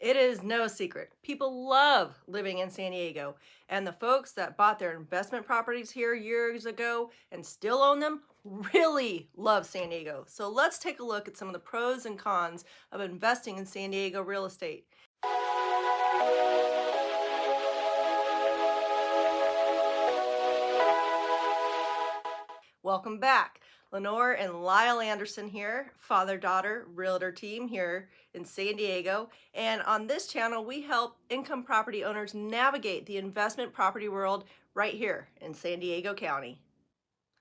It is no secret. People love living in San Diego, and the folks that bought their investment properties here years ago and still own them really love San Diego. So let's take a look at some of the pros and cons of investing in San Diego real estate. Welcome back. Lynnor and Lyle Anderson here, father-daughter realtor team here in San Diego. And on this channel, we help income property owners navigate the investment property world right here in San Diego County.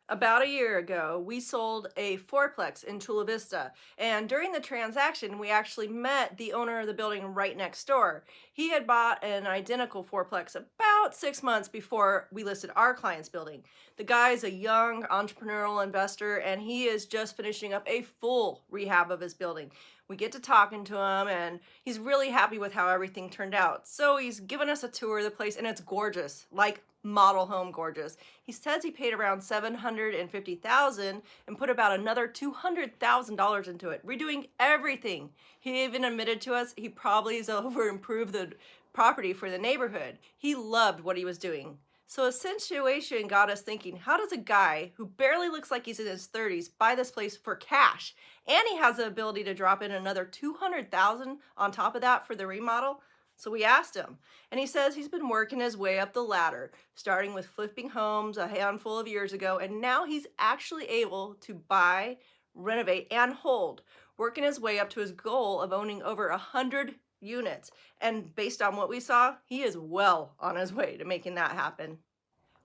About a year ago, we sold a fourplex in Chula Vista, and during the transaction, we actually met the owner of the building right next door. He had bought an identical fourplex about 6 months before we listed our client's building. The guy's a young entrepreneurial investor, and he is just finishing up a full rehab of his building. We get to talking to him, and he's really happy with how everything turned out. So he's given us a tour of the place, and it's gorgeous, like model home gorgeous. He says he paid around $750,000 and put about another $200,000 into it, redoing everything. He even admitted to us he probably has over improved the property for the neighborhood. He loved what he was doing. So a situation got us thinking, how does a guy who barely looks like he's in his 30s buy this place for cash? And he has the ability to drop in another $200,000 on top of that for the remodel. So we asked him, and he says he's been working his way up the ladder, starting with flipping homes a handful of years ago, and now he's actually able to buy, renovate, and hold, working his way up to his goal of owning over 100 units. And based on what we saw, he is well on his way to making that happen.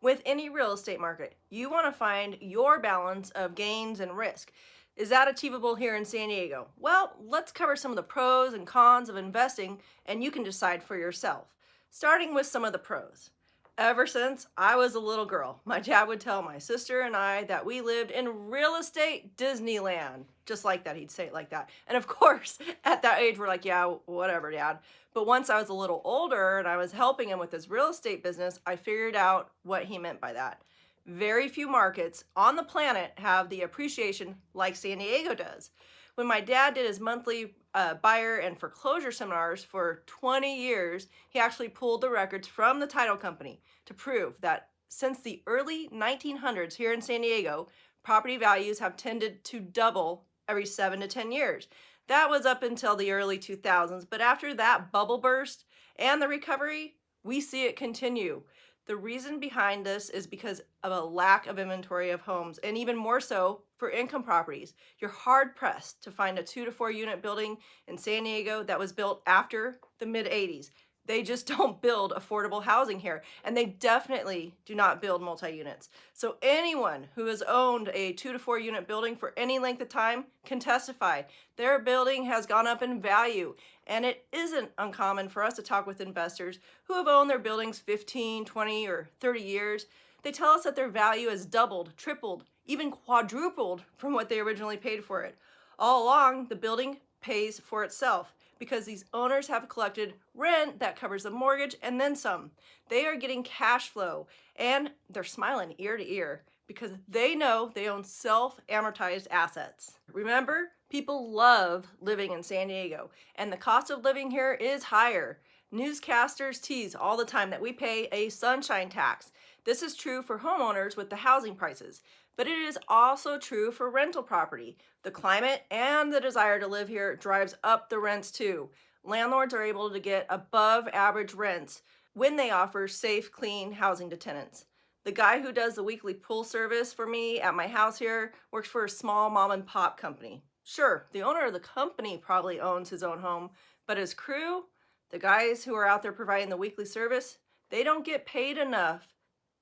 With any real estate market, you want to find your balance of gains and risk. Is that achievable here in San Diego? Well, let's cover some of the pros and cons of investing, and you can decide for yourself. Starting with some of the pros. Ever since I was a little girl, my dad would tell my sister and I that we lived in real estate Disneyland. Just like that, he'd say it like that. And of course, at that age, we're like, yeah, whatever, Dad. But once I was a little older and I was helping him with his real estate business, I figured out what he meant by that. Very few markets on the planet have the appreciation like San Diego does. When my dad did his monthly buyer and foreclosure seminars for 20 years, he actually pulled the records from the title company to prove that since the early 1900s here in San Diego, property values have tended to double every 7 to 10 years. That was up until the early 2000s, but after that bubble burst and the recovery, we see it continue. The reason behind this is because of a lack of inventory of homes, and even more so for income properties. You're hard pressed to find a 2 to 4 unit building in San Diego that was built after the mid 80s. They just don't build affordable housing here, and they definitely do not build multi-units. So anyone who has owned a 2 to 4 unit building for any length of time can testify. Their building has gone up in value, and it isn't uncommon for us to talk with investors who have owned their buildings 15, 20, or 30 years. They tell us that their value has doubled, tripled, even quadrupled from what they originally paid for it. All along, the building pays for itself, because these owners have collected rent that covers the mortgage and then some. They are getting cash flow, and they're smiling ear to ear because they know they own self-amortized assets. Remember, people love living in San Diego, and the cost of living here is higher. Newscasters tease all the time that we pay a sunshine tax. This is true for homeowners with the housing prices, but it is also true for rental property. The climate and the desire to live here drives up the rents too. Landlords are able to get above average rents when they offer safe, clean housing to tenants. The guy who does the weekly pool service for me at my house here works for a small mom and pop company. Sure, the owner of the company probably owns his own home, but his crew, the guys who are out there providing the weekly service, they don't get paid enough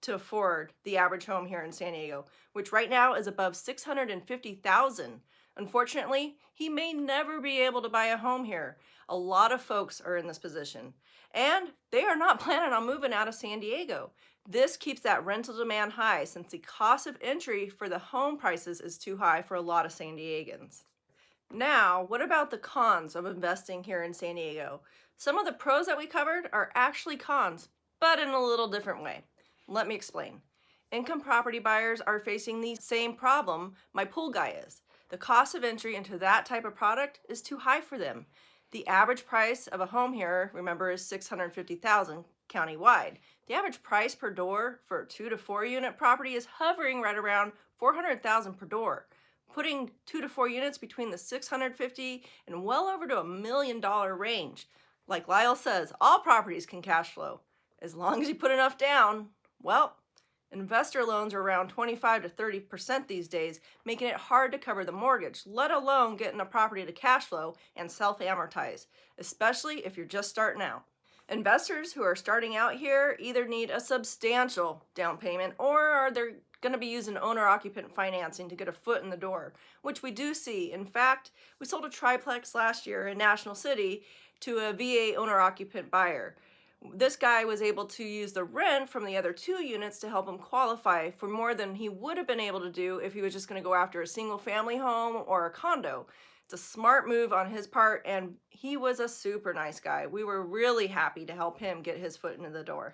to afford the average home here in San Diego, which right now is above $650,000. Unfortunately, he may never be able to buy a home here. A lot of folks are in this position, and they are not planning on moving out of San Diego. This keeps that rental demand high since the cost of entry for the home prices is too high for a lot of San Diegans. Now, what about the cons of investing here in San Diego? Some of the pros that we covered are actually cons, but in a little different way. Let me explain. Income property buyers are facing the same problem my pool guy is. The cost of entry into that type of product is too high for them. The average price of a home here, remember, is $650,000 countywide. The average price per door for a 2 to 4 unit property is hovering right around $400,000 per door, putting 2 to 4 units between the 650 and well over to $1 million range. Like Lyle says, all properties can cash flow as long as you put enough down. Well, investor loans are around 25 to 30% these days, making it hard to cover the mortgage, let alone getting a property to cash flow and self-amortize, especially if you're just starting out. Investors who are starting out here either need a substantial down payment or they're going to be using owner-occupant financing to get a foot in the door, which we do see. In fact, we sold a triplex last year in National City to a VA owner-occupant buyer. This guy was able to use the rent from the other 2 units to help him qualify for more than he would have been able to do if he was just going to go after a single family home or a condo. It's a smart move on his part, and he was a super nice guy. We were really happy to help him get his foot into the door.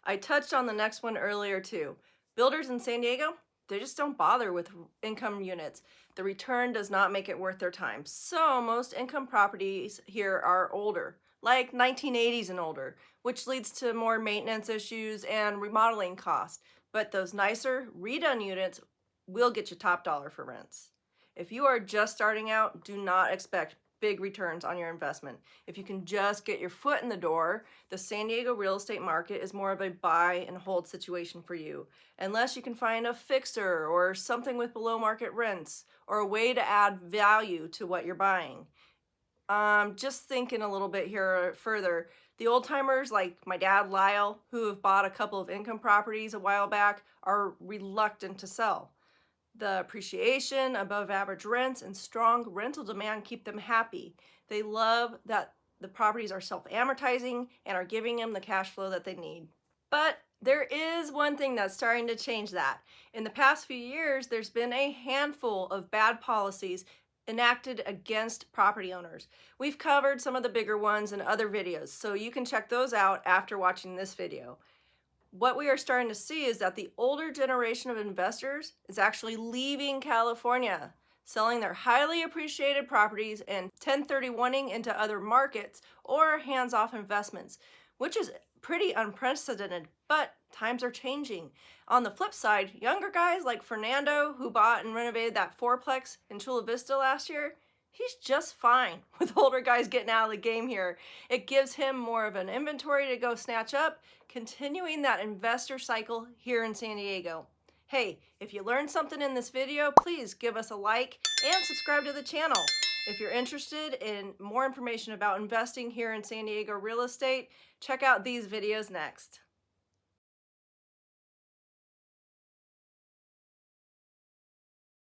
I touched on the next one earlier too. Builders in San Diego, they just don't bother with income units. The return does not make it worth their time. So most income properties here are older, like 1980s and older, which leads to more maintenance issues and remodeling costs. But those nicer, redone units will get you top dollar for rents. If you are just starting out, do not expect big returns on your investment. If you can just get your foot in the door, the San Diego real estate market is more of a buy and hold situation for you, unless you can find a fixer or something with below market rents or a way to add value to what you're buying. Just thinking a little bit here further, the old timers like my dad Lyle, who have bought a couple of income properties a while back, are reluctant to sell. The appreciation, above average rents, and strong rental demand keep them happy. They love that the properties are self-amortizing and are giving them the cash flow that they need. But there is one thing that's starting to change that. In the past few years, there's been a handful of bad policies enacted against property owners. We've covered some of the bigger ones in other videos, so you can check those out after watching this video. What we are starting to see is that the older generation of investors is actually leaving California, selling their highly appreciated properties and 1031ing into other markets or hands-off investments, which is pretty unprecedented, but times are changing. On the flip side, younger guys like Fernando, who bought and renovated that fourplex in Chula Vista last year, he's just fine with older guys getting out of the game here. It gives him more of an inventory to go snatch up, continuing that investor cycle here in San Diego. Hey, if you learned something in this video, please give us a like and subscribe to the channel. If you're interested in more information about investing here in San Diego real estate, check out these videos next.